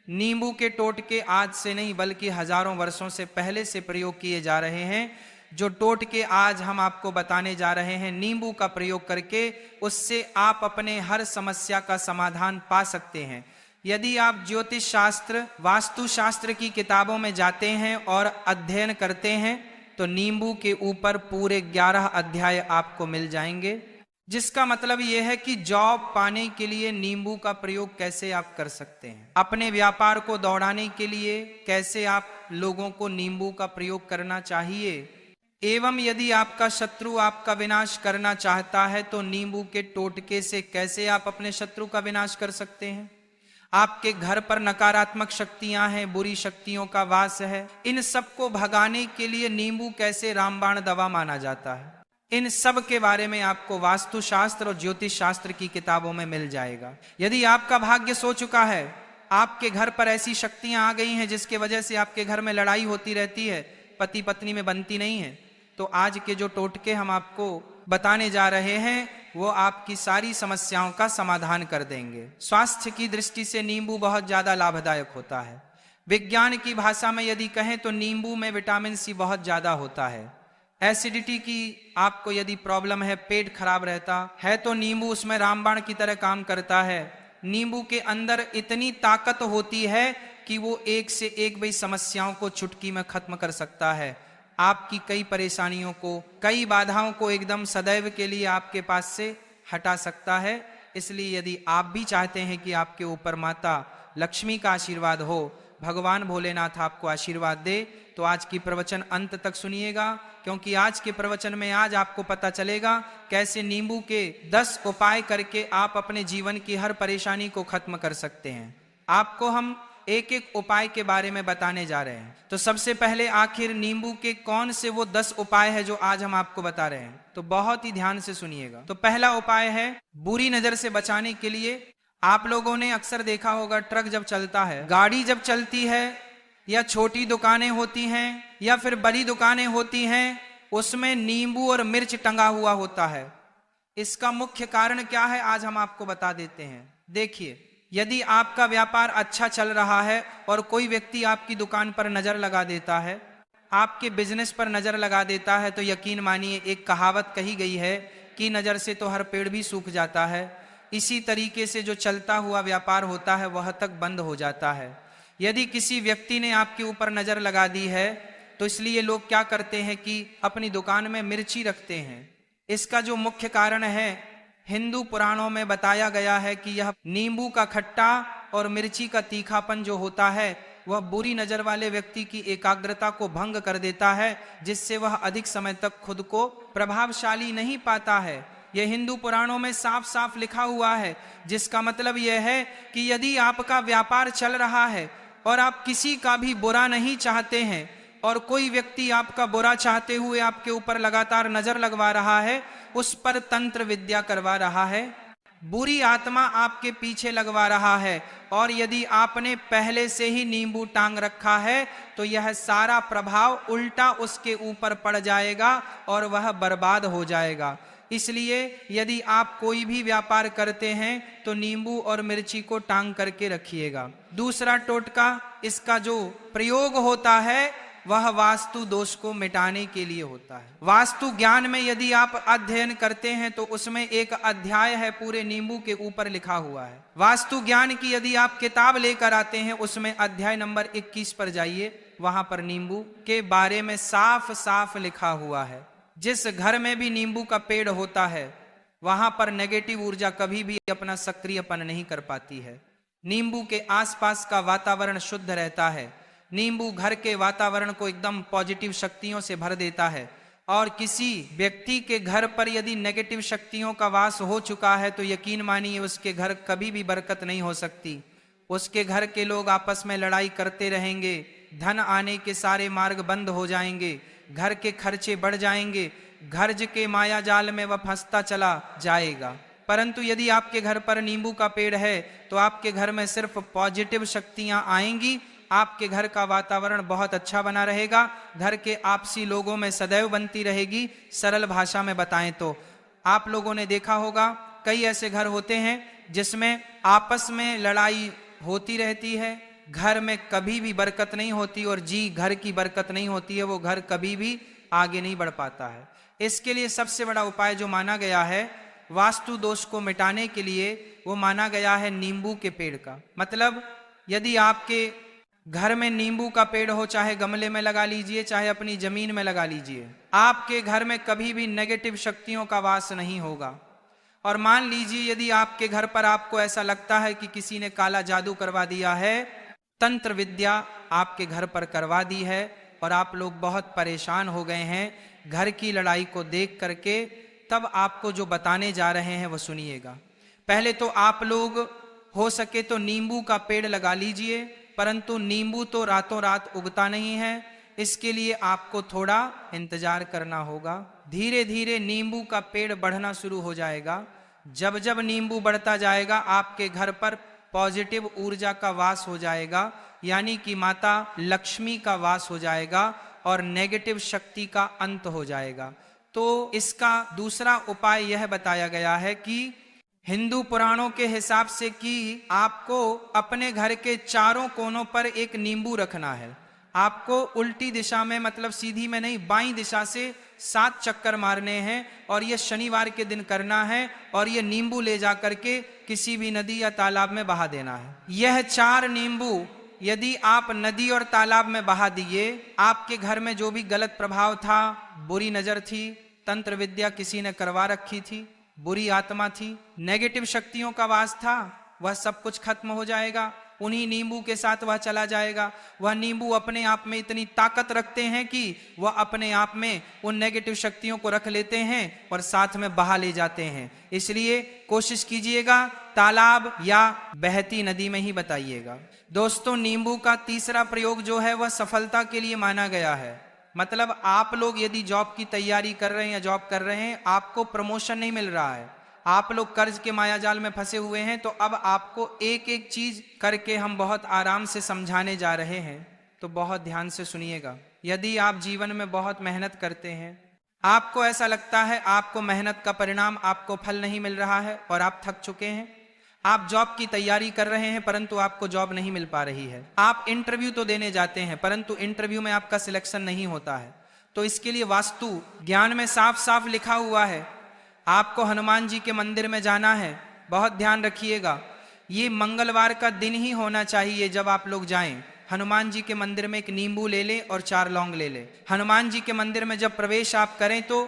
नींबू के टोटके आज से नहीं बल्कि हजारों वर्षों से पहले से प्रयोग किए जा रहे हैं। जो टोटके आज हम आपको बताने जा रहे हैं, नींबू का प्रयोग करके उससे आप अपने हर समस्या का समाधान पा सकते हैं। यदि आप ज्योतिष शास्त्र, वास्तु शास्त्र की किताबों में जाते हैं और अध्ययन करते हैं तो नींबू के ऊपर पूरे 11 अध्याय आपको मिल जाएंगे, जिसका मतलब यह है कि जॉब पाने के लिए नींबू का प्रयोग कैसे आप कर सकते हैं, अपने व्यापार को दौड़ाने के लिए कैसे आप लोगों को नींबू का प्रयोग करना चाहिए, एवं यदि आपका शत्रु आपका विनाश करना चाहता है तो नींबू के टोटके से कैसे आप अपने शत्रु का विनाश कर सकते हैं। आपके घर पर नकारात्मक शक्तियां हैं, बुरी शक्तियों का वास है, इन सब को भगाने के लिए नींबू कैसे रामबाण दवा माना जाता है, इन सब के बारे में आपको वास्तु शास्त्र और ज्योतिष शास्त्र की किताबों में मिल जाएगा। यदि आपका भाग्य सो चुका है, आपके घर पर ऐसी शक्तियां आ गई हैं जिसके वजह से आपके घर में लड़ाई होती रहती है, पति पत्नी में बनती नहीं है, तो आज के जो टोटके हम आपको बताने जा रहे हैं वो आपकी सारी समस्याओं का समाधान कर देंगे। स्वास्थ्य की दृष्टि से नींबू बहुत ज्यादा लाभदायक होता है। विज्ञान की भाषा में यदि कहें तो नींबू में विटामिन सी बहुत ज्यादा होता है। एसिडिटी की आपको यदि प्रॉब्लम है, पेट खराब रहता है, तो नींबू उसमें रामबाण की तरह काम करता है। नींबू के अंदर इतनी ताकत होती है कि वो एक से एक भी समस्याओं को चुटकी में खत्म कर सकता है। आपकी कई परेशानियों को, कई बाधाओं को एकदम सदैव के लिए आपके पास से हटा सकता है। इसलिए यदि आप भी चाहते हैं कि आपके ऊपर माता लक्ष्मी का आशीर्वाद हो, भगवान भोलेनाथ आपको आशीर्वाद दे, तो आज की प्रवचन अंत तक सुनिएगा, क्योंकि आज के प्रवचन में आज आपको पता चलेगा कैसे नींबू के 10 उपाय करके आप अपने जीवन की हर परेशानी को खत्म कर सकते हैं। आपको हम एक एक उपाय के बारे में बताने जा रहे हैं। तो सबसे पहले आखिर नींबू के कौन से वो 10 उपाय है जो आज हम आपको बता रहे हैं, तो बहुत ही ध्यान से सुनिएगा। तो पहला उपाय है बुरी नजर से बचाने के लिए। आप लोगों ने अक्सर देखा होगा, ट्रक जब चलता है, गाड़ी जब चलती है, या छोटी दुकानें होती हैं या फिर बड़ी दुकानें होती हैं, उसमें नींबू और मिर्च टंगा हुआ होता है। इसका मुख्य कारण क्या है आज हम आपको बता देते हैं। देखिए, यदि आपका व्यापार अच्छा चल रहा है और कोई व्यक्ति आपकी दुकान पर नजर लगा देता है, आपके बिजनेस पर नजर लगा देता है, तो यकीन मानिए एक कहावत कही गई है कि नजर से तो हर पेड़ भी सूख जाता है। इसी तरीके से जो चलता हुआ व्यापार होता है वह तक बंद हो जाता है। यदि किसी व्यक्ति ने आपके ऊपर नजर लगा दी है तो इसलिए लोग क्या करते हैं कि अपनी दुकान में मिर्ची रखते हैं। इसका जो मुख्य कारण है, हिंदू पुराणों में बताया गया है कि यह नींबू का खट्टा और मिर्ची का तीखापन जो होता है वह बुरी नजर वाले व्यक्ति की एकाग्रता को भंग कर देता है, जिससे वह अधिक समय तक खुद को प्रभावशाली नहीं पाता है। यह हिंदू पुराणों में साफ साफ लिखा हुआ है, जिसका मतलब यह है कि यदि आपका व्यापार चल रहा है और आप किसी का भी बुरा नहीं चाहते हैं और कोई व्यक्ति आपका बुरा चाहते हुए आपके ऊपर लगातार नजर लगवा रहा है, उस पर तंत्र विद्या करवा रहा है, बुरी आत्मा आपके पीछे लगवा रहा है, और यदि आपने पहले से ही नींबू टांग रखा है तो यह सारा प्रभाव उल्टा उसके ऊपर पड़ जाएगा और वह बर्बाद हो जाएगा। इसलिए यदि आप कोई भी व्यापार करते हैं तो नींबू और मिर्ची को टांग करके रखिएगा। दूसरा टोटका, इसका जो प्रयोग होता है वह वास्तु दोष को मिटाने के लिए होता है। वास्तु ज्ञान में यदि आप अध्ययन करते हैं तो उसमें एक अध्याय है पूरे नींबू के ऊपर लिखा हुआ है। वास्तु ज्ञान की यदि आप किताब लेकर आते हैं, उसमें अध्याय नंबर 21 पर जाइए, वहां पर नींबू के बारे में साफ साफ लिखा हुआ है। जिस घर में भी नींबू का पेड़ होता है वहां पर नेगेटिव ऊर्जा कभी भी अपना सक्रियपन नहीं कर पाती है। नींबू के आसपास का वातावरण शुद्ध रहता है। नींबू घर के वातावरण को एकदम पॉजिटिव शक्तियों से भर देता है, और किसी व्यक्ति के घर पर यदि नेगेटिव शक्तियों का वास हो चुका है तो यकीन मानिए उसके घर कभी भी बरकत नहीं हो सकती। उसके घर के लोग आपस में लड़ाई करते रहेंगे, धन आने के सारे मार्ग बंद हो जाएंगे, घर के खर्चे बढ़ जाएंगे, घर्ज के माया जाल में वह फंसता चला जाएगा। परंतु यदि आपके घर पर नींबू का पेड़ है तो आपके घर में सिर्फ पॉजिटिव शक्तियां आएंगी, आपके घर का वातावरण बहुत अच्छा बना रहेगा, घर के आपसी लोगों में सदैव बनती रहेगी। सरल भाषा में बताएं तो आप लोगों ने देखा होगा कई ऐसे घर होते हैं जिसमें आपस में लड़ाई होती रहती है, घर में कभी भी बरकत नहीं होती, और जी घर की बरकत नहीं होती है, वो घर कभी भी आगे नहीं बढ़ पाता है। इसके लिए सबसे बड़ा उपाय जो माना गया है वास्तु दोष को मिटाने के लिए, वो माना गया है नींबू के पेड़ का। मतलब यदि आपके घर में नींबू का पेड़ हो, चाहे गमले में लगा लीजिए, चाहे अपनी जमीन में लगा लीजिए, आपके घर में कभी भी नेगेटिव शक्तियों का वास नहीं होगा। और मान लीजिए यदि आपके घर पर आपको ऐसा लगता है कि किसी ने काला जादू करवा दिया है, तंत्र विद्या आपके घर पर करवा दी है, और आप लोग बहुत परेशान हो गए हैं घर की लड़ाई को देख करके, तब आपको जो बताने जा रहे हैं वो सुनिएगा। पहले तो आप लोग हो सके तो नींबू का पेड़ लगा लीजिए, परंतु नींबू तो रातों रात उगता नहीं है, इसके लिए आपको थोड़ा इंतजार करना होगा। धीरे धीरे नींबू का पेड़ बढ़ना शुरू हो जाएगा। जब जब नींबू बढ़ता जाएगा आपके घर पर पॉजिटिव ऊर्जा का वास हो जाएगा, यानी कि माता लक्ष्मी का वास हो जाएगा और नेगेटिव शक्ति का अंत हो जाएगा। तो इसका दूसरा उपाय यह बताया गया है कि हिंदू पुराणों के हिसाब से कि आपको अपने घर के चारों कोनों पर एक नींबू रखना है। आपको उल्टी दिशा में, मतलब सीधी में नहीं, बाईं दिशा से 7 चक्कर मारने हैं, और ये शनिवार के दिन करना है, और ये नींबू ले जा करके किसी भी नदी या तालाब में बहा देना है। यह 4 नींबू यदि आप नदी और तालाब में बहा दिए, आपके घर में जो भी गलत प्रभाव था, बुरी नजर थी, तंत्र विद्या किसी ने करवा रखी थी, बुरी आत्मा थी, नेगेटिव शक्तियों का वास था, वह सब कुछ खत्म हो जाएगा। उन्हीं नींबू के साथ वह चला जाएगा। वह नींबू अपने आप में इतनी ताकत रखते हैं कि वह अपने आप में उन नेगेटिव शक्तियों को रख लेते हैं और साथ में बहा ले जाते हैं। इसलिए कोशिश कीजिएगा तालाब या बहती नदी में ही बताइएगा। दोस्तों, नींबू का तीसरा प्रयोग जो है वह सफलता के लिए माना गया है। मतलब आप लोग यदि जॉब की तैयारी कर रहे हैं या जॉब कर रहे हैं, आपको प्रमोशन नहीं मिल रहा है, आप लोग कर्ज के मायाजाल में फंसे हुए हैं, तो अब आपको एक एक चीज करके हम बहुत आराम से समझाने जा रहे हैं, तो बहुत ध्यान से सुनिएगा। यदि आप जीवन में बहुत मेहनत करते हैं, आपको ऐसा लगता है आपको मेहनत का परिणाम, आपको फल नहीं मिल रहा है और आप थक चुके हैं, आप जॉब की तैयारी कर रहे हैं परंतु आपको जॉब नहीं मिल पा रही है, आप इंटरव्यू तो देने जाते हैं परंतु इंटरव्यू में आपका सिलेक्शन नहीं होता है, तो इसके लिए वास्तु ज्ञान में साफ साफ लिखा हुआ है, आपको हनुमान जी के मंदिर में जाना है। बहुत ध्यान रखिएगा, ये मंगलवार का दिन ही होना चाहिए। जब आप लोग जाएं हनुमान जी के मंदिर में, एक नींबू ले ले और 4 लौंग ले ले। हनुमान जी के मंदिर में जब प्रवेश आप करें तो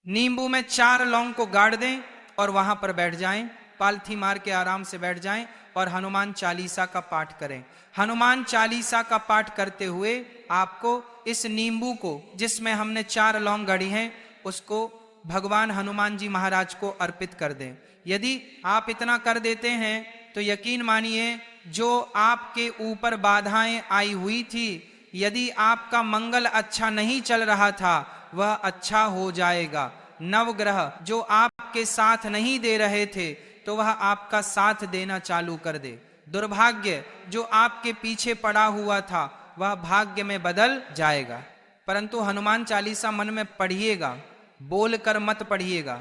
नींबू में 4 लौंग को गाड़ दें और वहां पर बैठ जाएं, पालथी मार के आराम से बैठ जाएं और हनुमान चालीसा का पाठ करें। हनुमान चालीसा का पाठ करते हुए आपको इस नींबू को, जिसमें हमने 4 लौंग गढ़ी हैं, उसको भगवान हनुमान जी महाराज को अर्पित कर दें। यदि आप इतना कर देते हैं तो यकीन मानिए जो आपके ऊपर बाधाएं आई हुई थी, यदि आपका मंगल अच्छा नहीं चल रहा था वह अच्छा हो जाएगा। नवग्रह जो आपके साथ नहीं दे रहे थे तो वह आपका साथ देना चालू कर दे। दुर्भाग्य जो आपके पीछे पड़ा हुआ था वह भाग्य में बदल जाएगा। परंतु हनुमान चालीसा मन में पढ़िएगा, बोल कर मत पढ़िएगा।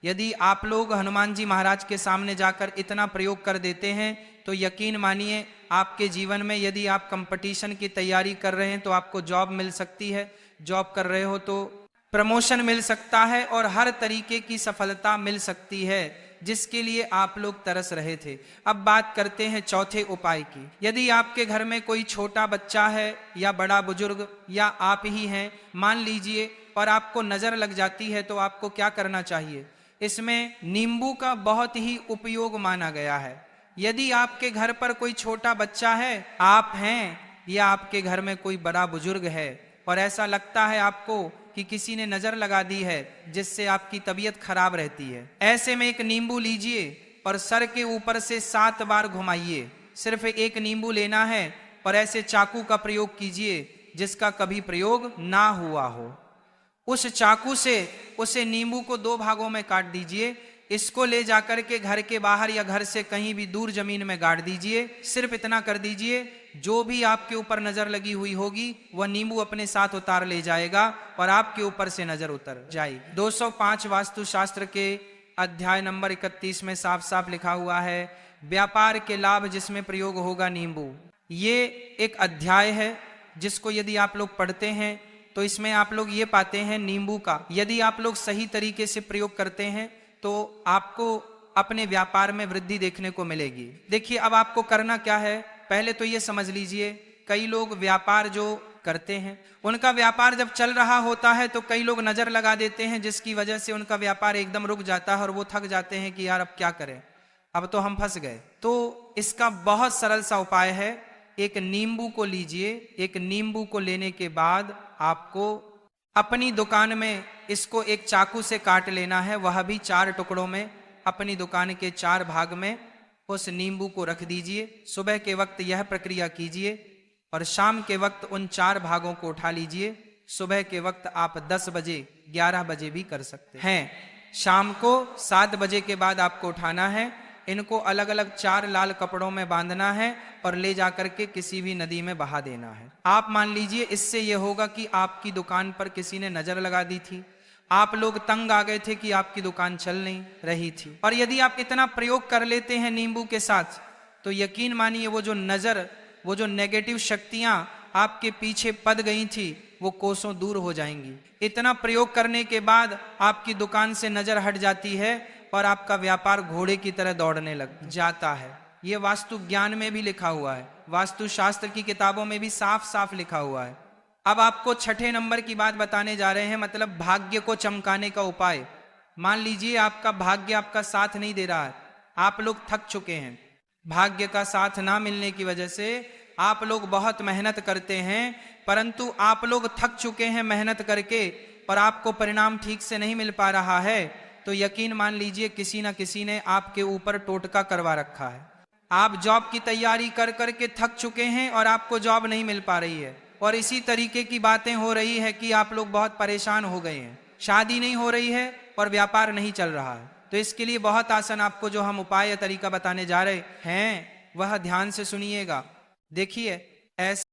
यदि आप लोग हनुमान जी महाराज के सामने जाकर इतना प्रयोग कर देते हैं तो यकीन मानिए आपके जीवन में, यदि आप कंपटीशन की तैयारी कर रहे हैं तो आपको जॉब मिल सकती है, जॉब कर रहे हो तो प्रमोशन मिल सकता है और हर तरीके की सफलता मिल सकती है जिसके लिए आप लोग तरस रहे थे। अब बात करते हैं चौथे उपाय की। यदि आपके घर में कोई छोटा बच्चा है या बड़ा बुजुर्ग या आप ही हैं, मान लीजिए, और आपको नजर लग जाती है तो आपको क्या करना चाहिए? इसमें नींबू का बहुत ही उपयोग माना गया है। यदि आपके घर पर कोई छोटा बच्चा है, आप हैं, या आपके घर में कोई बड़ा बुजुर्ग है और ऐसा लगता है आपको कि किसी ने नजर लगा दी है जिससे आपकी तबीयत खराब रहती है, ऐसे में एक नींबू लीजिए और सर के ऊपर से 7 बार घुमाइए। सिर्फ एक नींबू लेना है और ऐसे चाकू का प्रयोग कीजिए जिसका कभी प्रयोग ना हुआ हो। उस चाकू से उसे नींबू को 2 भागों में काट दीजिए। इसको ले जाकर के घर के बाहर या घर से कहीं भी दूर जमीन में गाड़ दीजिए। सिर्फ इतना कर दीजिए, जो भी आपके ऊपर नजर लगी हुई होगी वह नींबू अपने साथ उतार ले जाएगा और आपके ऊपर से नजर उतर जाएगी। 205 वास्तुशास्त्र के अध्याय नंबर 31 में साफ साफ लिखा हुआ है, व्यापार के लाभ जिसमें प्रयोग होगा नींबू। ये एक अध्याय है जिसको यदि आप लोग पढ़ते हैं तो इसमें आप लोग ये पाते हैं नींबू का यदि आप लोग सही तरीके से प्रयोग करते हैं तो आपको अपने व्यापार में वृद्धि देखने को मिलेगी। देखिए अब आपको करना क्या है, पहले तो ये समझ लीजिए, कई लोग व्यापार जो करते हैं उनका व्यापार जब चल रहा होता है तो कई लोग नजर लगा देते हैं जिसकी वजह से उनका व्यापार एकदम रुक जाता है और वो थक जाते हैं कि यार अब क्या करें, अब तो हम फंस गए। तो इसका बहुत सरल सा उपाय है, एक नींबू को लीजिए। एक नींबू को लेने के बाद आपको अपनी दुकान में इसको एक चाकू से काट लेना है, वह भी 4 टुकड़ों में। अपनी दुकान के 4 भाग में उस नींबू को रख दीजिए। सुबह के वक्त यह प्रक्रिया कीजिए और शाम के वक्त उन 4 भागों को उठा लीजिए। सुबह के वक्त आप 10 बजे 11 बजे भी कर सकते हैं। शाम को 7 बजे के बाद आपको उठाना है। इनको अलग अलग 4 लाल कपड़ों में बांधना है और ले जाकर के किसी भी नदी में बहा देना है। आप मान लीजिए इससे यह होगा कि आपकी दुकान पर किसी ने नजर लगा दी थी, आप लोग तंग आ गए थे कि आपकी दुकान चल नहीं रही थी, और यदि आप इतना प्रयोग कर लेते हैं नींबू के साथ तो यकीन मानिए वो जो नजर, वो जो नेगेटिव शक्तियां आपके पीछे पद गई थी वो कोसों दूर हो जाएंगी। इतना प्रयोग करने के बाद आपकी दुकान से नजर हट जाती है और आपका व्यापार घोड़े की तरह दौड़ने लग जाता है। ये वास्तु ज्ञान में भी लिखा हुआ है, वास्तु शास्त्र की किताबों में भी साफ साफ लिखा हुआ है। अब आपको 6ठे नंबर की बात बताने जा रहे हैं, मतलब भाग्य को चमकाने का उपाय। मान लीजिए आपका भाग्य आपका साथ नहीं दे रहा है, आप लोग थक चुके हैं, भाग्य का साथ ना मिलने की वजह से आप लोग बहुत मेहनत करते हैं परंतु आप लोग थक चुके हैं मेहनत करके और आपको परिणाम ठीक से नहीं मिल पा रहा है, तो यकीन मान लीजिए किसी ना किसी ने आपके ऊपर टोटका करवा रखा है। आप जॉब की तैयारी कर करके थक चुके हैं और आपको जॉब नहीं मिल पा रही है, और इसी तरीके की बातें हो रही है कि आप लोग बहुत परेशान हो गए हैं, शादी नहीं हो रही है और व्यापार नहीं चल रहा है। तो इसके लिए बहुत आसान आपको जो हम उपाय या तरीका बताने जा रहे हैं वह ध्यान से सुनिएगा। देखिए ऐसे